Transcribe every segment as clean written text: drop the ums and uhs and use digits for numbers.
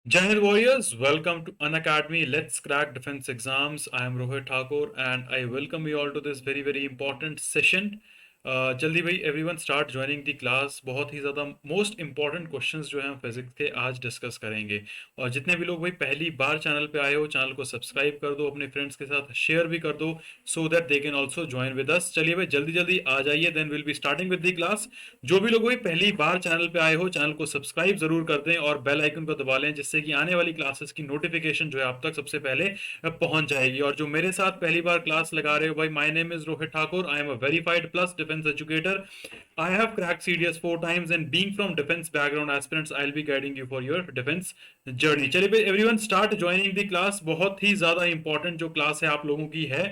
Giant Warriors, welcome to Unacademy. Let's crack defense exams. I am Rohit Thakur and I welcome you all to this very important session. जल्दी भाई everyone start joining दी class. बहुत ही ज़्यादा most important questions जो हैं हम physics के आज discuss करेंगे। और जितने भी लोग भाई पहली बार चैनल पे आए हो, चैनल को सब्सक्राइब कर दो, अपने फ्रेंड्स के साथ शेयर भी कर दो so that they can also join with us. चलिए भाई जल्दी जल्दी आ जाइए, then will be starting with the class. जो भी लोग भाई पहली बार चैनल पे आए हो, चैनल को सब्सक्राइब जरूर कर दें और बेल आइकन को दबा लें, जिससे कि आने वाली क्लासेस की नोटिफिकेशन जो है आप तक सबसे पहले पहुंच जाएगी। और जो मेरे साथ पहली बार क्लास लगा रहे हो भाई, my name is Rohit Thakur. I am a verified plus defence educator. I have cracked CDS 4 times and being from defense background aspirants, I'll be guiding you for your defense journey. चलिए भाई everyone start joining the class. बहुत ही ज्यादा important जो class है आप लोगों की है।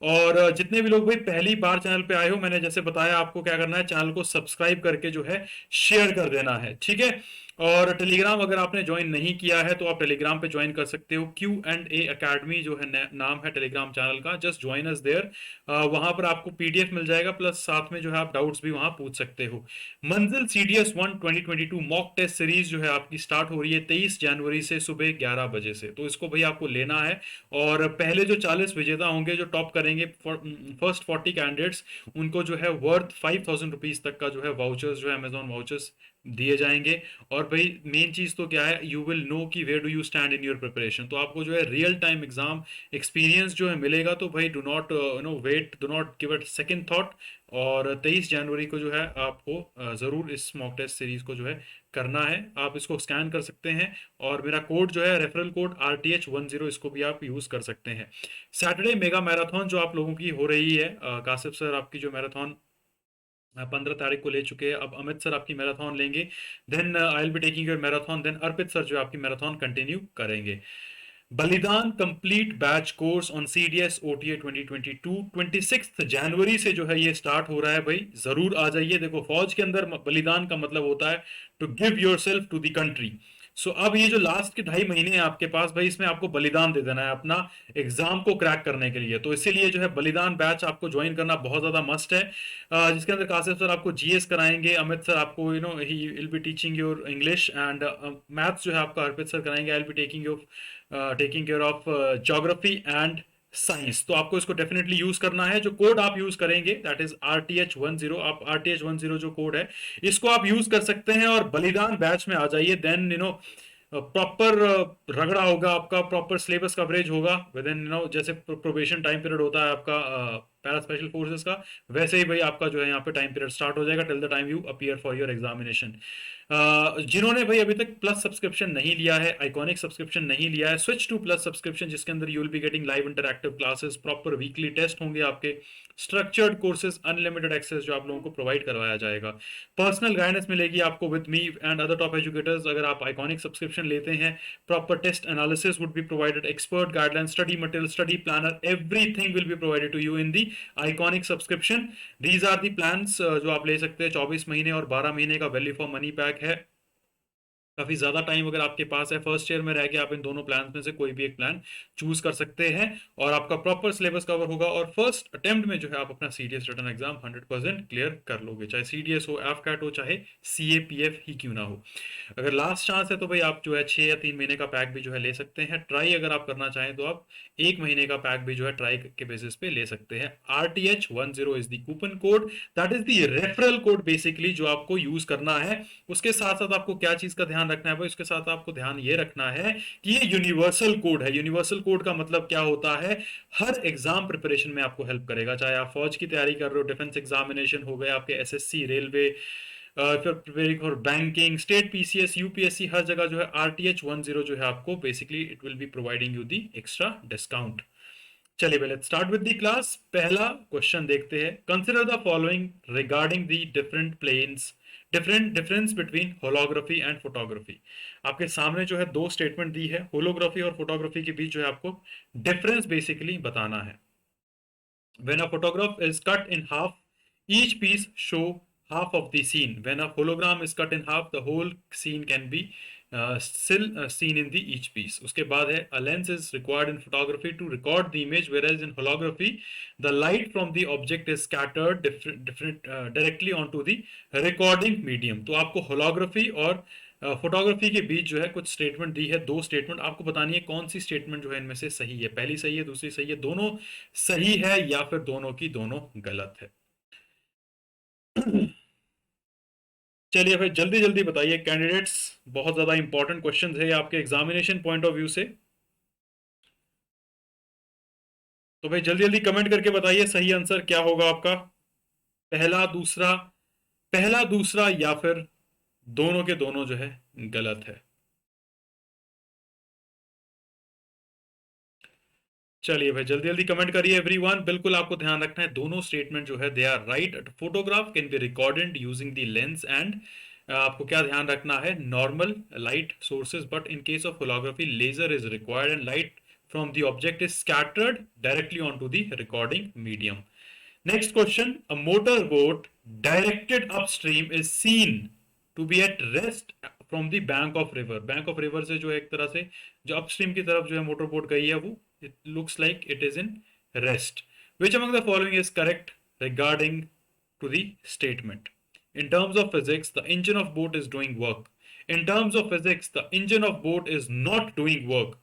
और जितने भी लोग भाई पहली बार चैनल पे आए हो, मैंने जैसे बताया आपको क्या करना है, चैनल को सब्सक्राइब करके जो है शेयर कर देना है, ठीक है। और टेलीग्राम अगर आपने ज्वाइन नहीं किया है तो आप टेलीग्राम पे ज्वाइन कर सकते हो। Q&A अकेडमी जो है नाम है टेलीग्राम चैनल का। Just join us there. वहां पर आपको पीडीएफ मिल जाएगा, प्लस साथ में जो है आप डाउट्स भी वहां पूछ सकते हो। मंजिल CDS 1 2022 मॉक टेस्ट सीरीज जो है आपकी स्टार्ट हो रही है 23 जनवरी से सुबह 11 बजे से। तो इसको भाई आपको लेना है। और पहले जो 40 विजेता होंगे जो टॉप करेंगे, फर्स्ट 40 कैंडिडेट्स, उनको जो है वर्थ 5,000 रुपीज तक का जो है वाउचर्स, जो है अमेजोन वाउचर्स दिए जाएंगे। और भाई मेन चीज तो क्या है, यू विल नो कि where do you stand in your preparation. तो आपको जो है रियल टाइम एग्जाम एक्सपीरियंस जो है मिलेगा। तो भाई do not wait, do not give it second thought. और 23 जनवरी को जो है आपको ज़रूर इस मॉक टेस्ट सीरीज को जो है करना है। आप इसको स्कैन कर सकते हैं। और मेरा कोड जो है रेफरल कोड RTH10, इसको भी आप यूज़ कर सकते हैं। सैटरडे मेगा मैराथन जो आप लोगों की हो रही है, कासिफ सर आपकी जो मैराथन 15 तारीख को ले चुके हैं, अब अमित सर आपकी मैराथन लेंगे। Then I will be taking your marathon. Then Arpit sir जो आपकी मैराथन कंटिन्यू करेंगे। Balidan complete batch course on CDS OTA 2022 26 जनवरी से जो है ये स्टार्ट हो रहा है। भाई जरूर आ जाइए। देखो फौज के अंदर बलिदान का मतलब होता है to give yourself to the country. So अब ये जो लास्ट के 2.5 महीने हैं आपके पास, भाई इसमें आपको बलिदान दे देना है अपना एग्जाम को क्रैक करने के लिए। तो इसीलिए जो है बलिदान बैच आपको ज्वाइन करना बहुत ज्यादा मस्ट है। जिसके अंदर कासिफ सर आपको GS कराएंगे, अमित सर आपको he will be teaching your English, and maths जो है आपका अर्पित सर कराएंगे। आई will be taking care of geography and science. तो आपको इसको डेफिनेटली यूज करना है। जो कोड आप यूज करेंगे दैट इज RTH10। आप RTH10 जो कोड है इसको आप यूज कर सकते हैं और बलिदान बैच में आ जाइए। देन प्रॉपर रगड़ा होगा आपका, प्रॉपर सिलेबस कवरेज होगा विद इन जैसे प्रोबेशन टाइम पीरियड होता है आपका पैरा स्पेशल फोर्सेस का, वैसे ही भाई आपका जो है यहाँ पे टाइम पीरियड स्टार्ट हो जाएगा till the time you appear for your examination. जिन्होंने भाई अभी तक प्लस सब्सक्रिप्शन नहीं लिया है, आइकॉनिक सब्सक्रिप्शन नहीं लिया है, स्विच टू प्लस सब्सक्रिप्शन, जिसके अंदर you will be getting live interactive classes, proper weekly test होंगे आपके, स्ट्रक्चर्ड कोर्सेज, अनलिमिटेड एक्सेस जो आप लोगों को प्रोवाइड करवाया जाएगा, पर्सनल गाइडेंस मिलेगी आपको with me and other top educators अगर आप आइकॉनिक सब्सक्रिप्शन लेते हैं। Proper test analysis would be provided, expert guideline, study material, study planner, everything will be provided to you in the iconic subscription. These are the plans जो आप ले सकते हैं। 24 महीने और 12 महीने का वैल्यू फॉर मनी पैक है। काफी ज्यादा टाइम अगर आपके पास है, फर्स्ट ईयर में रह के आप इन दोनों प्लान में से कोई भी एक प्लान चूज कर सकते हैं। और आपका प्रॉपर सिलेबस कवर होगा और फर्स्ट अटेम्प्ट में जो है आप अपना CDS रिटर्न एग्जाम 100% क्लियर कर लोगे, चाहे CDS हो, AFCAT हो, चाहे CAPF ही क्यों ना हो। अगर लास्ट चांस है तो भाई आप जो है 6 या 3 महीने का पैक भी जो है ले सकते हैं। ट्राई अगर आप करना चाहें तो आप 1 महीने का पैक भी जो है ट्राई के बेसिस पे ले सकते हैं। RTH10 is the coupon code, that is the referral code basically जो आपको यूज करना है। उसके साथ साथ आपको क्या चीज का ध्यान रखना है भाई, उसके साथ आपको ध्यान ये रखना है कि ये यूनिवर्सल कोड है। यूनिवर्सल कोड का मतलब क्या होता है, हर एग्जाम प्रिपरेशन में आपको हेल्प करेगा। चाहे आप फौज की तैयारी कर रहे हो, डिफेंस एग्जामिनेशन हो गए आपके, SSC, रेलवे, फिर preparing for banking, state PCS, UPSC, हर जगह जो है RTH10 जो है आपको basically it will be providing you the extra discount. चलिए पहले स्टार्ट विद द क्लास। पहला क्वेश्चन देखते हैं। Consider the following regarding the different planes, different difference between holography and photography. आपके सामने जो है दो स्टेटमेंट दी है, होलोग्राफी और फोटोग्राफी के बीच जो है आपको डिफरेंस बेसिकली बताना है। When a photograph is cut in half, each piece show half of the scene. When a hologram is cut in half, the whole scene can be still seen in the each piece. उसके बाद है a lens is required in photography to record the image, whereas in holography the light from the object is scattered directly onto the recording medium. तो आपको holography और photography के बीच जो है कुछ स्टेटमेंट दी है, दो स्टेटमेंट आपको बतानी है कौन सी स्टेटमेंट जो है इनमें से सही है, पहली सही है, दूसरी सही है, दोनों सही है या फिर दोनों की दोनों गलत है। चलिए फिर जल्दी जल्दी बताइए कैंडिडेट्स, बहुत ज्यादा इंपॉर्टेंट क्वेश्चन है आपके एग्जामिनेशन पॉइंट ऑफ व्यू से। तो भाई जल्दी जल्दी कमेंट करके बताइए सही आंसर क्या होगा आपका, पहला दूसरा, पहला दूसरा या फिर दोनों के दोनों जो है गलत है। चलिए भाई जल्दी जल्दी कमेंट करिए एवरीवन। बिल्कुल आपको ध्यान रखना है दोनों स्टेटमेंट जो है they are right. Photograph can be recorded using the lens and, आपको क्या ध्यान रखना है, normal light sources, but in case of holography laser is required and light from the object is scattered directly onto the recording medium. Next question, a motorboat directed upstream is seen to be at rest from the bank of river. Bank of river से जो है एक तरह से जो upstream की तरफ जो है motorboat गई है वो it looks like it is in rest. Which among the following is correct regarding to the statement? In terms of physics, the engine of boat is doing work. In terms of physics, the engine of boat is not doing work.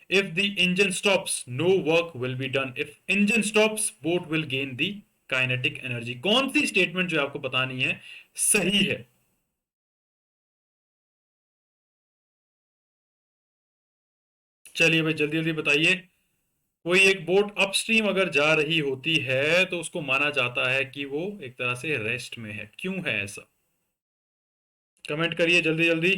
If the engine stops, no work will be done. If engine stops, boat will gain the kinetic energy. कौन सी statement जो आपको बतानी है सही है? चलिए भाई जल्दी जल्दी बताइए। कोई एक बोट अपस्ट्रीम अगर जा रही होती है तो उसको माना जाता है कि वो एक तरह से रेस्ट में है, क्यों है ऐसा? कमेंट करिए जल्दी जल्दी।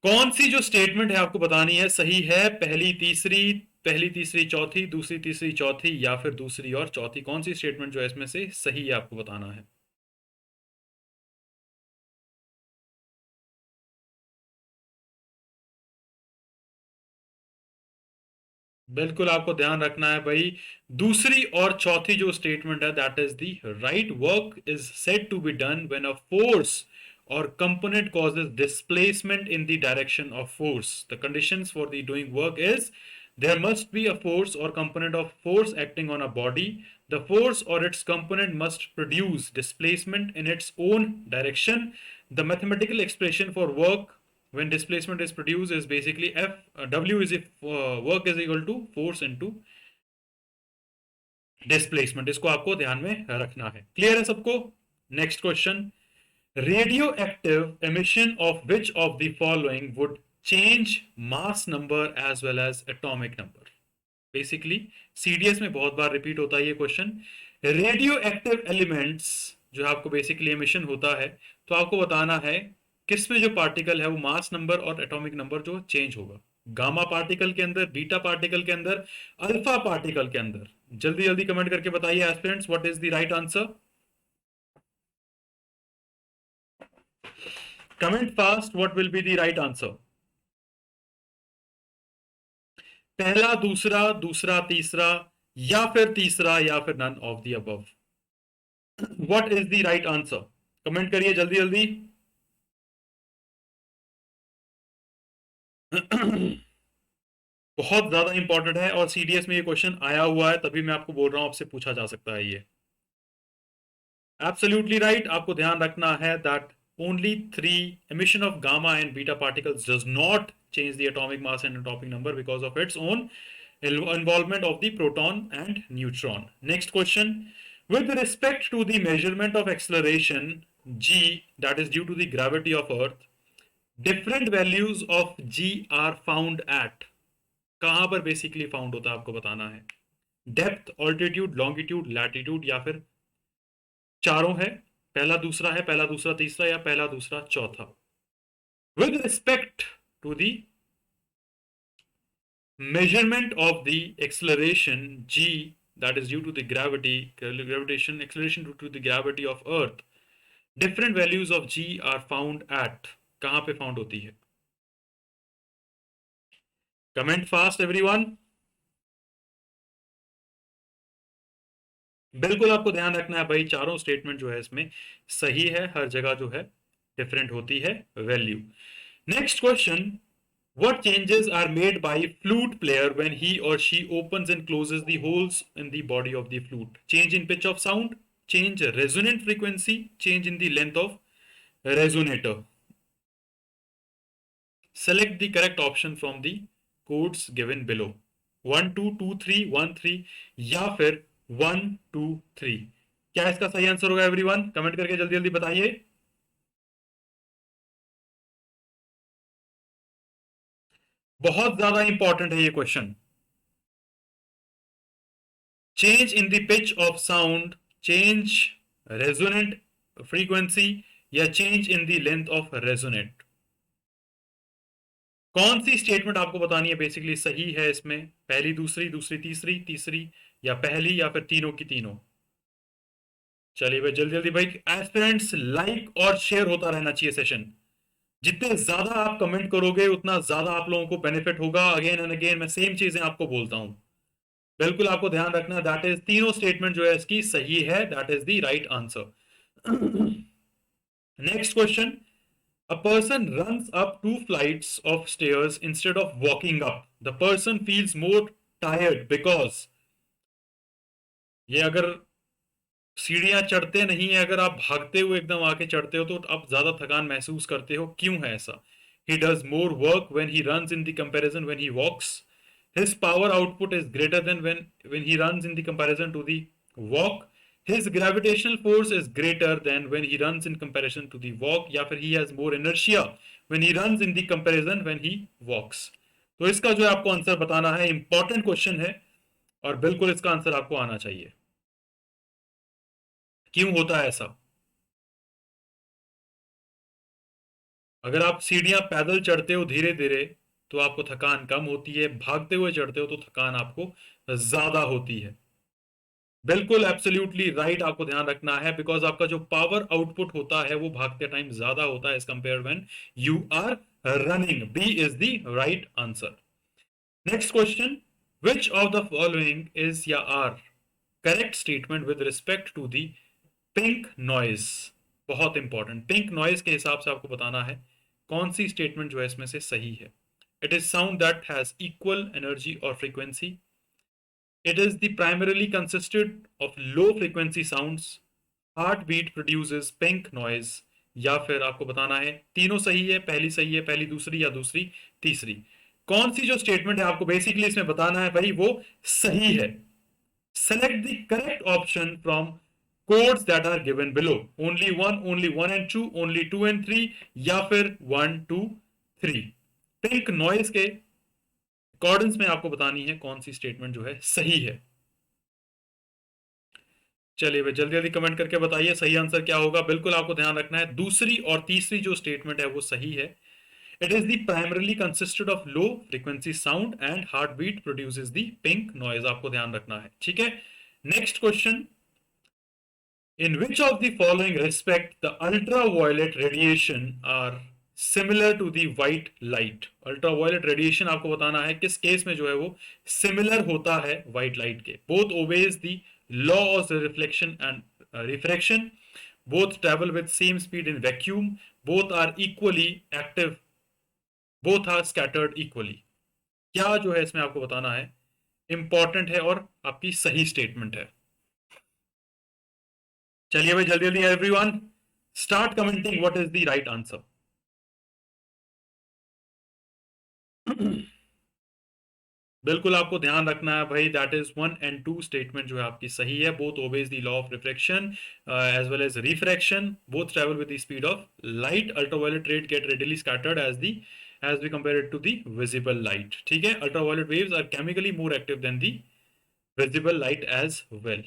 कौन सी जो स्टेटमेंट है आपको बतानी है सही है, पहली तीसरी, पहली तीसरी चौथी, दूसरी तीसरी चौथी या फिर दूसरी और चौथी, कौन सी स्टेटमेंट जो है इसमें से सही है आपको बताना है। बिल्कुल आपको ध्यान रखना है भाई, दूसरी और चौथी जो स्टेटमेंट है that is the right. Work is said to be done when a force or component causes displacement in the direction of force. The conditions for the doing work is there must be a force or component of force acting on a body. The force or its component must produce displacement in its own direction. The mathematical expression for work when displacement is produced is basically F, W is if work is equal to force into displacement. इसको आपको ध्यान में रखना है। Clear है सबको? Next question, radioactive emission of which of the following would change mass number as well as atomic number? Basically CDS में बहुत बार रिपीट होता है ये क्वेश्चन। रेडियो एक्टिव एलिमेंट्स जो आपको बेसिकली एमिशन होता है, तो आपको बताना है किसमें जो पार्टिकल है वो मास नंबर और एटॉमिक नंबर जो चेंज होगा, गामा पार्टिकल के अंदर, बीटा पार्टिकल के अंदर, अल्फा पार्टिकल के अंदर। जल्दी जल्दी कमेंट करके बताइए aspirants what is the right answer. Comment fast what will be the right answer. पहला दूसरा, दूसरा तीसरा या फिर तीसरा या फिर none of the above, what is the right answer? Comment करिए जल्दी जल्दी। बहुत ज्यादा इंपॉर्टेंट है और सीडीएस में ये क्वेश्चन आया हुआ है, तभी मैं आपको बोल रहा हूं आपसे पूछा जा सकता है ये। Absolutely right. आपको ध्यान रखना है that only three emission of gamma and beta particles does not change the atomic mass and atomic number because of its own involvement of the proton and neutron. Next question, with respect to the measurement of acceleration g that is due to the gravity of earth, different values of g are found at, कहां पर basically found होता है आपको बताना है, depth, altitude, longitude, latitude या फिर चारों है, पहला दूसरा है, पहला दूसरा तीसरा या पहला दूसरा चौथा। With respect to the measurement of the acceleration g that is due to the gravitation acceleration due to the gravity of earth, different values of g are found at, कहां पे फाउंड होती है? Comment fast everyone. बिल्कुल आपको ध्यान रखना है भाई, चारों स्टेटमेंट जो है इसमें सही है, हर जगह जो है डिफरेंट होती है value. Next question, what changes are made by flute player when he or she opens and closes the holes in the body of the flute? Change in pitch of sound, change resonant frequency, change in the length of resonator. Select the correct option from the codes given below. 1 2 2 3 1 3 या फिर 1 2 3। क्या इसका सही answer होगा everyone? Comment करके जल्दी जल्दी बताइए। बहुत ज्यादा इंपॉर्टेंट है ये question. Change in the pitch of sound, change resonant frequency, या change in the length of resonant. कौन सी स्टेटमेंट आपको बतानी है बेसिकली सही है इसमें? पहली, दूसरी, दूसरी तीसरी, तीसरी या पहली, या फिर तीनों की तीनों? चलिए भाई जल्दी जल्दी भाई, एस्पिरेंट्स लाइक और शेयर होता रहना चाहिए सेशन। जितने ज्यादा आप कमेंट करोगे उतना ज्यादा आप लोगों को बेनिफिट होगा। अगेन एंड अगेन मैं सेम चीजें आपको बोलता हूं। बिल्कुल आपको ध्यान रखना, दैट इज तीनों स्टेटमेंट जो है इसकी सही है, that is the right answer. Next question. A person runs up 2 flights of stairs instead of walking up. The person feels more tired because, ये अगर सीढ़ियां चढ़ते नहीं है, अगर आप भागते हुए एकदम आके चढ़ते हो तो आप ज्यादा थकान महसूस करते हो। क्यों है ऐसा? He does more work when he runs in the comparison when he walks. His power output is greater than when he runs in the comparison to the walk. His gravitational force is greater than when he runs in comparison to the walk, या फिर he has more inertia when he runs in the comparison when he walks। तो इसका जो है आपको answer बताना है, important question है और बिल्कुल इसका आंसर आपको आना चाहिए। क्यों होता है ऐसा? अगर आप सीढ़ियां पैदल चढ़ते हो धीरे धीरे तो आपको थकान कम होती है, भागते हुए चढ़ते हो तो थकान आपको ज्यादा होती है। बिल्कुल एब्सोल्युटली राइट, आपको ध्यान रखना है बिकॉज आपका जो पावर आउटपुट होता है वो भागते टाइम ज्यादा होता है as compare when you are running. B is the right answer. Next question. Which of the following is या are correct statement with respect to the pink noise? बहुत इंपॉर्टेंट, पिंक नॉइज के हिसाब से आपको बताना है कौन सी स्टेटमेंट जो है इसमें से सही है। It is sound that has equal energy और frequency. It is the primarily consisted of low frequency sounds. Heartbeat produces pink noise। या फिर आपको बताना है तीनों सही है, पहली सही है, पहली दूसरी, या दूसरी तीसरी। कौन सी जो स्टेटमेंट है आपको बेसिकली इसमें बताना है भाई वो सही है। Select the correct option from codes that are given below. Only one and two, only two and three, या फिर 1 2 3। पिंक नॉइज के अकॉर्डेंस में आपको बतानी है कौन सी स्टेटमेंट जो है सही है। चलिए भाई जल्दी जल्दी कमेंट करके बताइए सही आंसर क्या होगा। बिल्कुल आपको ध्यान रखना है दूसरी और तीसरी जो स्टेटमेंट है वो सही है। It is the primarily consisted of low frequency sound and heart beat produces the pink noise. आपको ध्यान रखना है, ठीक है। Next question. In which of the following respect the ultraviolet radiation are similar to the white light? Ultraviolet radiation आपको बताना है किस केस में जो है वो सिमिलर होता है व्हाइट लाइट के। Both obeys the law of reflection and refraction, both travel with same speed in vacuum, both are equally active, both are scattered equally। क्या जो है इसमें आपको बताना है इंपॉर्टेंट है और आपकी सही स्टेटमेंट है। चलिए भाई जल्दी जल्दी everyone start commenting what is the right answer. बिल्कुल आपको ध्यान रखना है भाई, दैट इज 1 and 2 स्टेटमेंट जो है आपकी सही है। Both obeys the law of reflection as well as refraction, both travel with the speed of light. Ultraviolet red get readily scattered as we compare it to the visible light। ठीक है, ultraviolet waves are chemically more active than the visible light as well।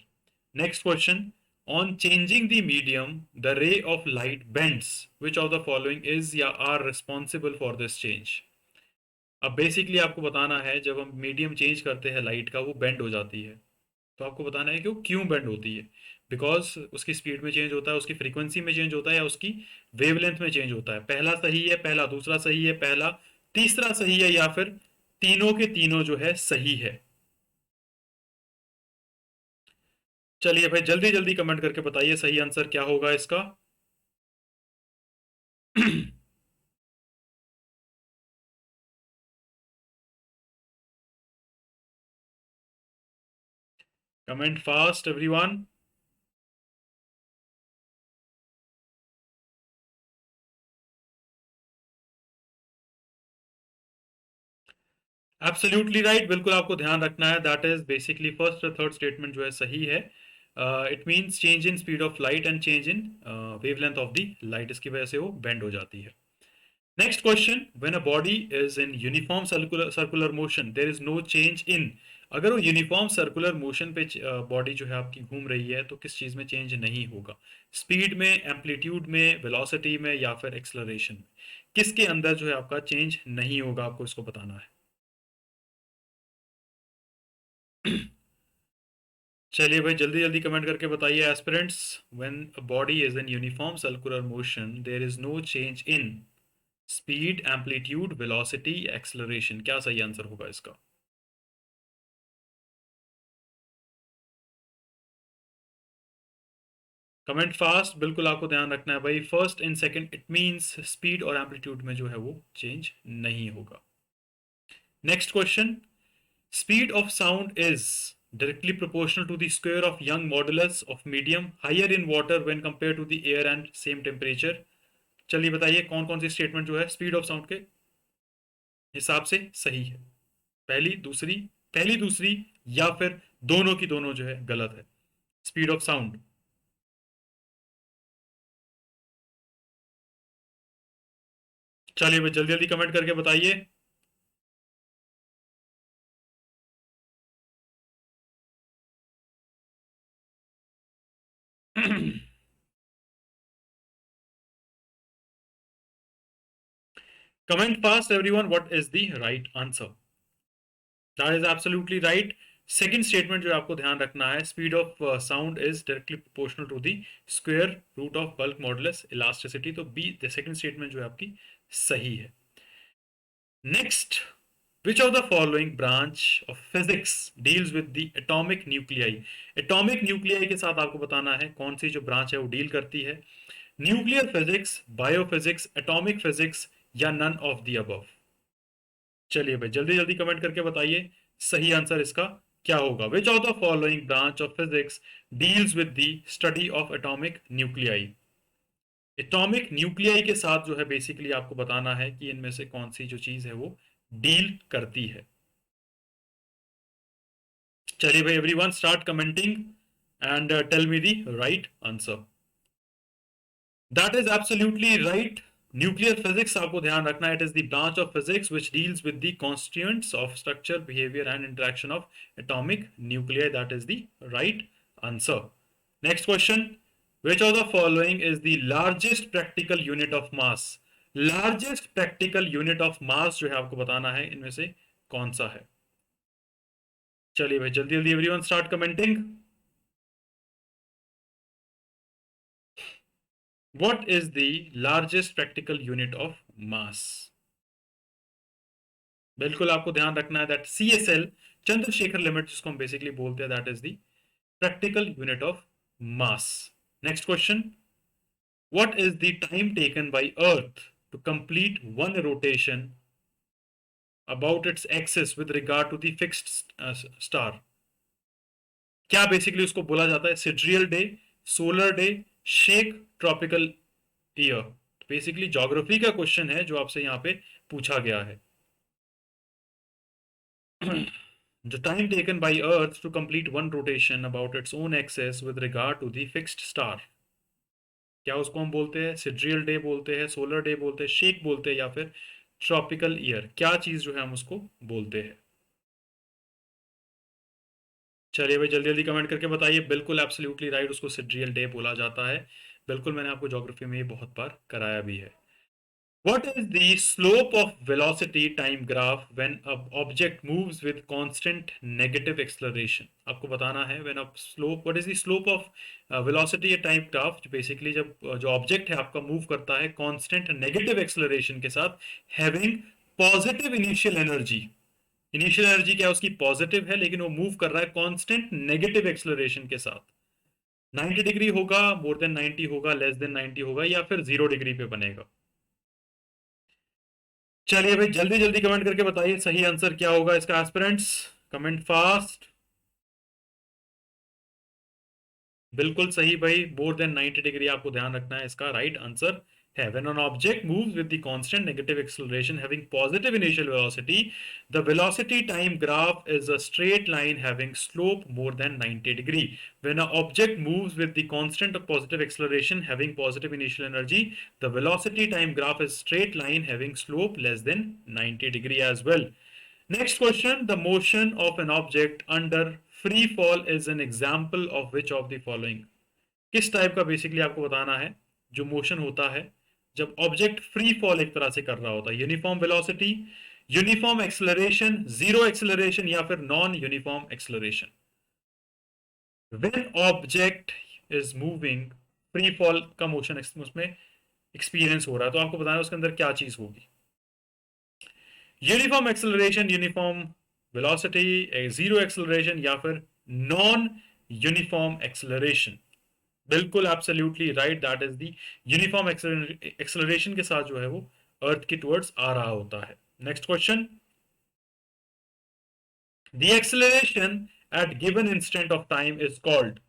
Next question। On changing the medium the ray of light bends, which of the following is या are responsible for this change? अब basically आपको बताना है जब हम medium change करते हैं light का वो बेंड हो जाती है। तो आपको बताना है कि वो क्यों बेंड होती है। बिकॉज उसकी स्पीड में चेंज होता है, उसकी फ्रीक्वेंसी में चेंज होता है, या उसकी वेवलेंथ में चेंज होता है। पहला सही है, पहला दूसरा सही है, पहला तीसरा सही है, या फिर तीनों के तीनों जो है सही है। चलिए भाई जल्दी जल्दी कमेंट करके बताइए सही आंसर क्या होगा इसका। Comment fast everyone. Absolutely right, बिल्कुल आपको ध्यान रखना है, दैट इज बेसिकली फर्स्ट और थर्ड स्टेटमेंट जो है सही है। It means change in speed of light and change in wavelength of the light, इसकी वजह से वो बेंड हो जाती है। Next question, when a body is in uniform circular motion there is no change in. अगर वो यूनिफॉर्म सर्कुलर मोशन पे बॉडी जो है आपकी घूम रही है तो किस चीज में चेंज नहीं होगा? स्पीड में, एम्पलीट्यूड में, वेलोसिटी में, या फिर एक्सलरेशन में? किसके अंदर जो है आपका चेंज नहीं होगा, आपको इसको बताना है। चलिए भाई जल्दी जल्दी कमेंट करके बताइए aspirants. When a body is in uniform circular motion there is no change in speed, amplitude, velocity, acceleration, क्या सही आंसर होगा इसका? कमेंट फास्ट, बिल्कुल आपको ध्यान रखना है भाई, first in second, it means speed और एम्पलीट्यूड में जो है वो चेंज नहीं होगा। Next question, speed of sound is directly proportional to the square of Young modulus of medium higher in water when compared to the air and same temperature। चलिए बताइए कौन कौन सी स्टेटमेंट जो है स्पीड ऑफ साउंड के हिसाब से सही है? पहली दूसरी, पहली दूसरी, या फिर दोनों की दोनों जो है गलत है? Speed of sound. चलिए भाई जल्दी जल्दी कमेंट करके बताइए। Comment fast, everyone. What is the right answer? That is absolutely right. Second statement जो आपको ध्यान रखना है, speed of sound is directly proportional to the square root of bulk modulus elasticity, तो बी द सेकेंड स्टेटमेंट जो है आपकी सही है। Next, which of the following branch of physics deals with the atomic nuclei? atomic nuclei के साथ आपको बताना है कौन सी जो ब्रांच है वो डील करती है। Nuclear physics, biophysics, atomic physics, या नन ऑफ द अबव? चलिए भाई जल्दी जल्दी कमेंट करके बताइए सही आंसर इसका क्या होगा। विच of the following branch of physics deals with the study of atomic nuclei? Atomic nuclei के साथ जो है बेसिकली आपको बताना है कि इनमें से कौन सी जो चीज है वो डील करती है। चलिए भाई everyone start commenting and tell me the right answer. That is absolutely right. Nuclear physics आपको ध्यान रखना है, it is the branch of physics which deals with the constituents of structure, behaviour and interaction of atomic nuclear, that is the right answer. Next question, which of the following is the largest practical unit of mass? Largest practical unit of मास जो है आपको बताना है इनमें से कौन सा है। चलिए भाई जल्दी जल्दी everyone start commenting. What is the largest practical unit of मास? बिल्कुल आपको ध्यान रखना है दैट CSL, चंद्रशेखर लिमिट जिसको हम बेसिकली बोलते हैं, that is the practical unit of mass. Next question, what is the time taken by earth to complete one rotation about its axis with regard to the fixed star? क्या basically उसको बोला जाता है? Sidereal day, solar day, shake, tropical year? Basically geography का question है जो आपसे यहाँ पे पूछा गया है। The time taken by Earth to complete one rotation about its own axis with regard to the fixed star, क्या उसको हम बोलते हैं? सिड्रियल डे बोलते हैं, सोलर डे बोलते हैं, शेक बोलते हैं, या फिर ट्रॉपिकल ईयर? क्या चीज जो है हम उसको बोलते हैं? चलिए भाई जल्दी जल्दी कमेंट करके बताइए। बिल्कुल एब्सोल्युटली राइट, उसको सिड्रियल डे बोला जाता है। बिल्कुल मैंने आपको ज्योग्राफी में ये बहुत बार कराया भी है। What is the slope of velocity time graph when a object moves with constant negative acceleration? आपको बताना है when a slope, what is the slope of velocity time graph, जो basically जब जो ऑब्जेक्ट है आपका मूव करता है constant negative acceleration के साथ, having positive initial energy। Initial energy क्या है उसकी? पॉजिटिव है, लेकिन वो मूव कर रहा है कांस्टेंट नेगेटिव एक्सलरेशन के साथ। 90 डिग्री होगा, मोर देन 90 होगा, लेस देन 90 होगा, या फिर 0 डिग्री पे बनेगा? चलिए भाई जल्दी जल्दी कमेंट करके बताइए सही आंसर क्या होगा इसका एस्पिरेंट्स। Comment fast. बिल्कुल सही भाई, मोर देन 90 डिग्री आपको ध्यान रखना है इसका राइट आंसर है। When an object moves with the constant negative acceleration having positive initial velocity, the velocity time graph is a straight line having slope more than 90 degree. When an object moves with the constant of positive acceleration having positive initial energy, the velocity time graph is straight line having slope less than 90 degree as well. Next question, the motion of an object under free fall is an example of which of the following? किस type का basically आपको बताना है जो motion होता है जब object free fall एक तरह से कर रहा होता है? Uniform velocity, uniform acceleration, zero acceleration या फिर non uniform acceleration? When object is moving, free fall का मोशन उसमें एक्सपीरियंस हो रहा है, तो आपको बताना है उसके अंदर क्या चीज होगी? Uniform acceleration, uniform velocity, zero acceleration या फिर नॉन यूनिफॉर्म एक्सेलरेशन? बिल्कुल absolutely right, that is the uniform acceleration के साथ जो है वो अर्थ की टुवर्ड्स आ रहा होता है। Next question, the acceleration at given instant of time is called?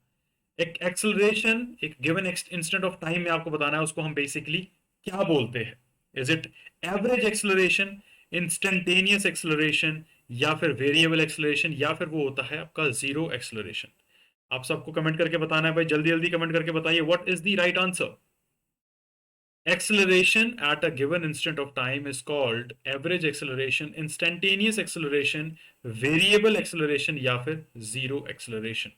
एक एक्सेलरेशन एक गिवन इंस्टेंट ऑफ टाइम में आपको बताना है उसको हम बेसिकली क्या बोलते हैं? Is it average acceleration, instantaneous acceleration या फिर वेरिएबल एक्सेलरेशन या फिर वो होता है आपका जीरो एक्सेलरेशन? आप सबको कमेंट करके बताना है भाई, जल्दी जल्दी कमेंट करके बताइए what is the right answer. Acceleration at a given instant of time is called average acceleration, instantaneous acceleration, variable acceleration या फिर zero acceleration?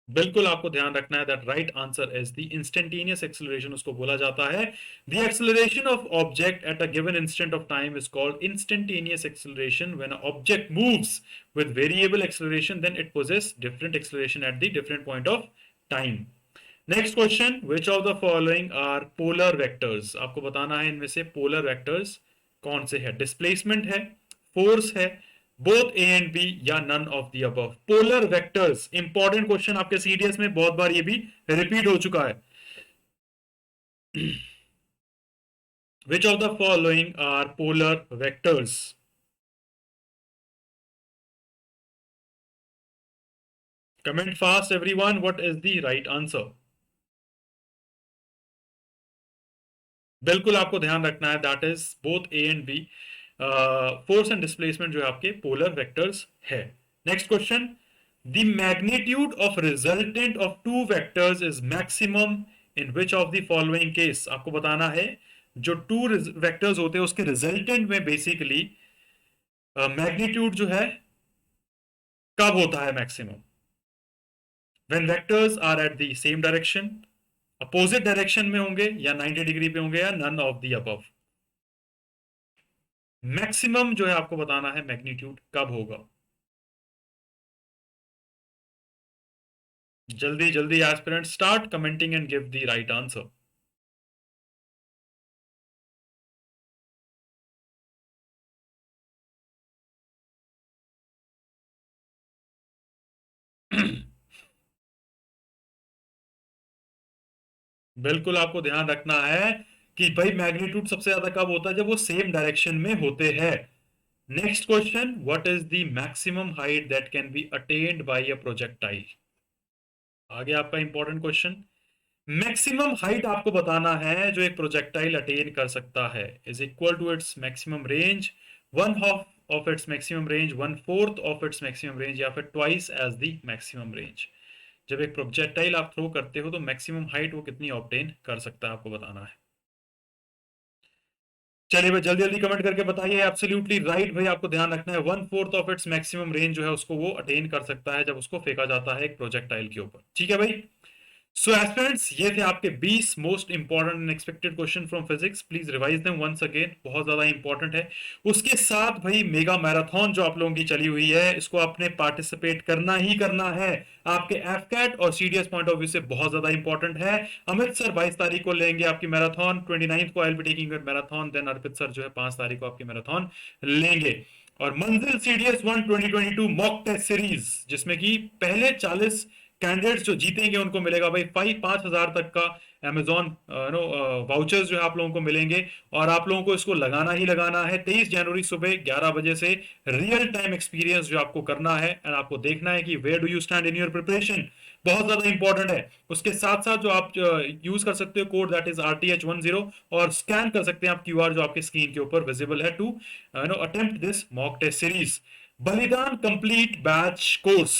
बिल्कुल आपको ध्यान रखना है that right answer is the instantaneous acceleration, उसको बोला जाता है। The acceleration of object at a given instant of time is called instantaneous acceleration. When a object moves with variable acceleration then it poses different acceleration at the different point of time. Next question, which of the following are polar vectors? आपको बताना है इनमें से polar vectors कौन से है? Displacement है, force है, बोथ ए एंड बी या none of the above? Polar vectors important question, आपके सीडीएस में बहुत बार ये भी रिपीट हो चुका है। Which of the following are polar vectors? Comment fast everyone, what is the right answer? बिल्कुल आपको ध्यान रखना है that is both A and B. Force and displacement जो है आपके पोलर वेक्टर्स है। Next question, the magnitude of resultant of two vectors is maximum in which of the following case? आपको बताना है जो टू वेक्टर्स होते हैं उसके रिजल्टेंट में बेसिकली मैग्नीट्यूड जो है कब होता है maximum? When vectors are at the same direction, opposite direction में होंगे या 90 डिग्री पे होंगे या none of the above? Maximum जो है आपको बताना है मैग्नीट्यूड कब होगा? जल्दी जल्दी aspirant start commenting and give the right answer. बिल्कुल आपको ध्यान रखना है कि भाई मैग्नीट्यूड सबसे ज्यादा कब होता है? जब वो सेम डायरेक्शन में होते हैं। Next question, what is the maximum height that can be attend bye a projectile? आगे आपका इंपॉर्टेंट क्वेश्चन, मैक्सिमम हाइट आपको बताना है जो एक प्रोजेक्टाइल अटेन कर सकता है is equal to its maximum range, one half of its maximum range, one fourth of its maximum range या फिर twice as the maximum range? जब एक प्रोजेक्टाइल आप थ्रो करते हो तो मैक्सिमम हाइट वो कितनी ऑब्टेन कर सकता है आपको बताना है। चलिए भाई जल्दी जल्दी कमेंट करके बताइए। एब्सोल्युटली राइट भाई, आपको ध्यान रखना है one fourth of its maximum range जो है उसको वो अटेन कर सकता है जब उसको फेंका जाता है एक प्रोजेक्टाइल के ऊपर। ठीक है भाई। सो एस्पिरेंट्स, ये थे आपके 20 most important and expected question from physics. Please revise them once again, बहुत ज्यादा इंपॉर्टेंट है। उसके साथ भाई मेगा मैराथन जो आप लोगों की चली हुई है इसको आपने पार्टिसिपेट करना ही करना है। आपके एफकैट और सीडीएस पॉइंट ऑफ व्यू से बहुत ज्यादा इंपॉर्टेंट है। अमित सर 22 तारीख को लेंगे आपकी मैराथन, 29 को I will be taking marathon, then Arpit sir जो है 5 तारीख को आपकी मैराथन लेंगे। और मंजिल सीडीएस 1 2022 मॉक टेस्ट सीरीज जिसमें कि पहले 40 कैंडिडेट्स जो जीतेंगे उनको मिलेगा भाई 5,000 तक का अमेजॉन वाउचर्स जो है आप लोगों को मिलेंगे। और आप लोगों को इसको लगाना ही लगाना है। 23 जनवरी सुबह 11 बजे से रियल टाइम एक्सपीरियंस जो आपको करना है एंड आपको देखना है कि where do you stand in your preparation. बहुत ज्यादा इंपॉर्टेंट है। उसके साथ साथ जो आप यूज कर सकते हो कोड दैट इज RTH10, और स्कैन कर सकते हैं आप QR जो आपके स्क्रीन के ऊपर विजिबल है, to attempt this mock test series. Balidaan complete batch course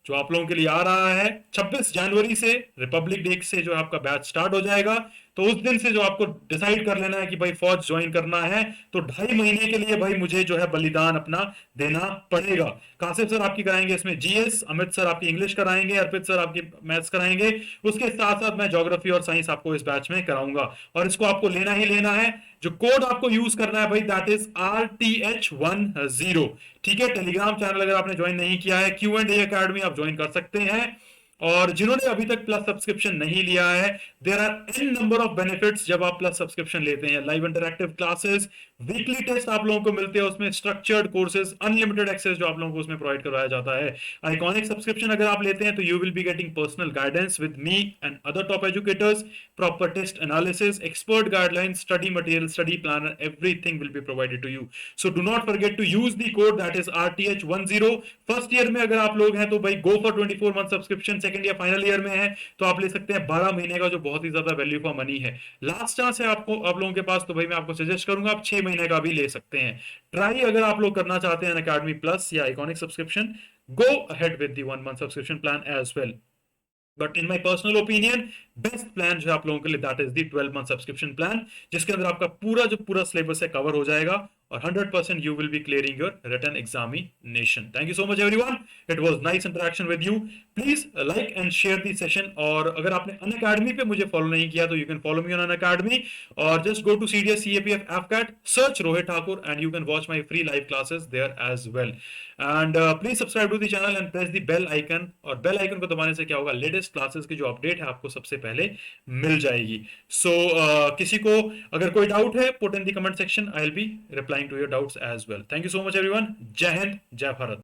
जो आप लोगों के लिए आ रहा है 26 जनवरी से, रिपब्लिक डे से जो आपका बैच स्टार्ट हो जाएगा। तो उस दिन से जो आपको डिसाइड कर लेना है कि भाई फौज ज्वाइन करना है, तो 2.5 महीने के लिए भाई मुझे जो है बलिदान अपना देना पड़ेगा। कासिफ सर आपकी कराएंगे इसमें GS, अमित सर आपकी इंग्लिश कराएंगे, अर्पित सर आपकी मैथ्स कराएंगे। उसके साथ साथ मैं ज्योग्राफी और साइंस आपको इस बैच में कराऊंगा, और इसको आपको लेना ही लेना है। जो कोड आपको यूज करना है भाई दैट इज RTH10। ठीक है, टेलीग्राम चैनल अगर आपने ज्वाइन नहीं किया है, Q&A अकेडमी आप ज्वाइन कर सकते हैं। और जिन्होंने अभी तक प्लस सब्सक्रिप्शन नहीं लिया है, there are an number of benefits जब आप प्लस सब्सक्रिप्शन लेते हैं। Live interactive classes, weekly test आप लोगों को मिलते हैं उसमें, स्ट्रक्चर्ड कोर्सेज, अनलिमिटेड एक्सेस जो आप लोगों को उसमें प्रोवाइड करवाया जाता है। आइकॉनिक सब्सक्रिप्शन अगर आप लेते हैं तो you will be getting personal guidance with me and other top educators, proper test analysis, expert guidelines, study material, study planner, everything will be provided to you. So do not forget to use the code that is RTH10। First year में अगर आप लोग हैं तो भाई go for 24 month subscription. Second या final year में है तो आप ले सकते हैं 12 महीने का, जो बहुत ही ज्यादा वैल्यू फॉर मनी है। लास्ट चांस है आपको, आप लोगों के पास, तो भाई मैं आपको सजेस्ट करूंगा आप 6 महीने का भी ले सकते हैं। ट्राई अगर आप लोग करना चाहते हैं अकेडमी प्लस या iconic subscription, go ahead with the 1 month subscription plan as well. But in my personal opinion best plan जो है आप लोगों के लिए that is the 12 month subscription plan, जिसके अंदर आपका पूरा जो पूरा सिलेबस है कवर हो जाएगा, और 100% you will be clearing your written examination. Thank you so much everyone. It was nice interaction with you. Please like and share the session. और अगर आपने Unacademy पे मुझे फॉलो नहीं किया तो you can follow me on Unacademy, और just go to CDS CAPF AFCAT, search Rohit Thakur and you can watch my free live classes there as well. And please subscribe to the channel and press the bell icon, और bell icon को दबाने से क्या होगा, latest classes की जो update है आपको सबसे पहले मिल जाएगी। सो किसी को अगर कोई डाउट है, put in the comment section, I will B replying to your doubts as well. Thank you so much everyone. Jai Hind, Jai Bharat.